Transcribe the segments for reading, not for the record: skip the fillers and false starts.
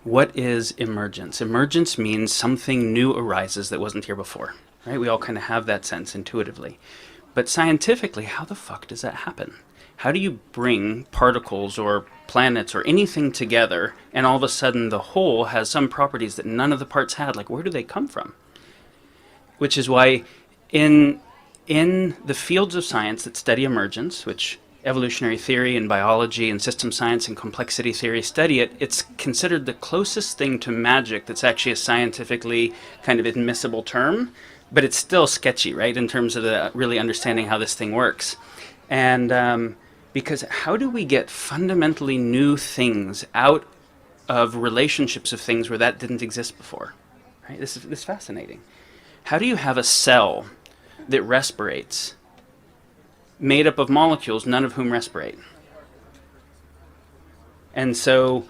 What is emergence? Emergence means something new arises that wasn't here before, right? We all kind of have that sense intuitively. But scientifically, how the fuck does that happen? How do you bring particles or planets or anything together and all of a sudden the whole has some properties that none of the parts had? Like, where do they come from? Which is why in the fields of science that study emergence, which evolutionary theory and biology and system science and complexity theory study it, it's considered the closest thing to magic that's actually a scientifically kind of admissible term, but it's still sketchy, right, in terms of the really understanding how this thing works. And because how do we get fundamentally new things out of relationships of things where that didn't exist before? Right? This is fascinating. How do you have a cell that respirates made up of molecules, none of whom respirate? And so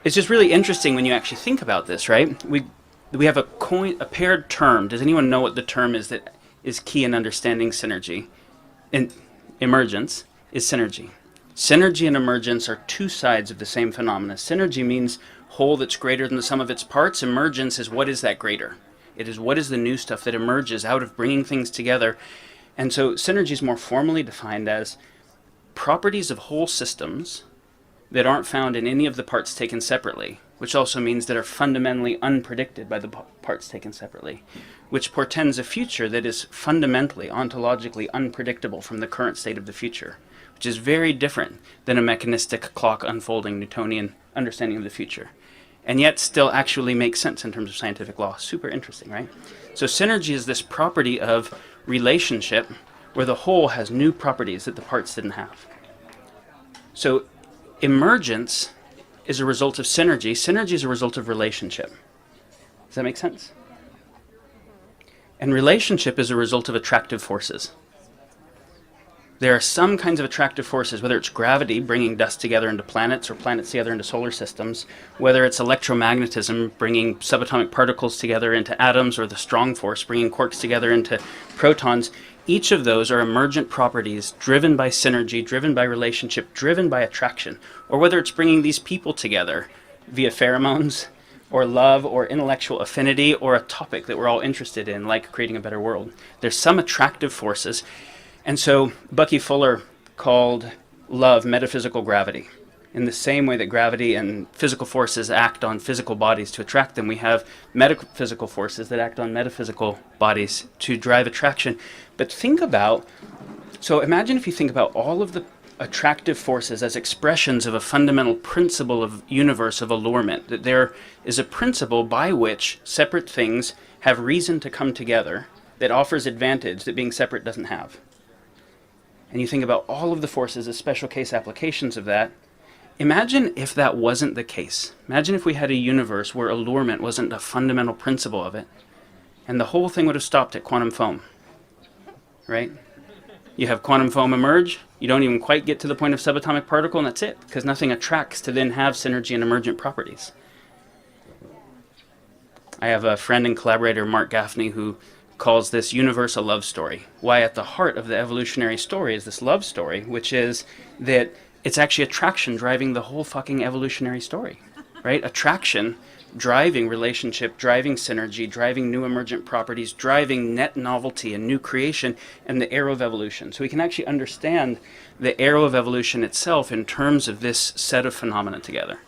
it's just really interesting when you actually think about this, right? We have a paired term. Does anyone know what the term is that is key in understanding synergy? In emergence is synergy. Synergy and emergence are two sides of the same phenomena. Synergy means whole that's greater than the sum of its parts. Emergence is what is that greater? It is what is the new stuff that emerges out of bringing things together. And so synergy is more formally defined as properties of whole systems that aren't found in any of the parts taken separately, which also means that are fundamentally unpredicted by the parts taken separately, which portends a future that is fundamentally, ontologically unpredictable from the current state of the future, which is very different than a mechanistic clock unfolding Newtonian understanding of the future, and yet still actually makes sense in terms of scientific law. Super interesting, right? So synergy is this property of relationship where the whole has new properties that the parts didn't have. So emergence is a result of synergy. Synergy is a result of relationship. Does that make sense? And relationship is a result of attractive forces. There are some kinds of attractive forces, whether it's gravity bringing dust together into planets or planets together into solar systems, whether it's electromagnetism bringing subatomic particles together into atoms, or the strong force bringing quarks together into protons. Each of those are emergent properties driven by synergy, driven by relationship, driven by attraction, or whether it's bringing these people together via pheromones or love or intellectual affinity or a topic that we're all interested in, like creating a better world. There's some attractive forces. And so Bucky Fuller called love metaphysical gravity. In the same way that gravity and physical forces act on physical bodies to attract them, we have metaphysical forces that act on metaphysical bodies to drive attraction. But imagine if you think about all of the attractive forces as expressions of a fundamental principle of universe of allurement, that there is a principle by which separate things have reason to come together that offers advantage that being separate doesn't have. And you think about all of the forces as special case applications of that. Imagine if that wasn't the case. Imagine if we had a universe where allurement wasn't a fundamental principle of it, and the whole thing would have stopped at quantum foam, right? You have quantum foam emerge, you don't even quite get to the point of subatomic particle, and that's it, because nothing attracts to then have synergy and emergent properties. I have a friend and collaborator, Mark Gaffney, who calls this universe a love story. Why at the heart of the evolutionary story is this love story, which is that it's actually attraction driving the whole fucking evolutionary story, right? Attraction driving relationship, driving synergy, driving new emergent properties, driving net novelty and new creation, and the arrow of evolution. So we can actually understand the arrow of evolution itself in terms of this set of phenomena together.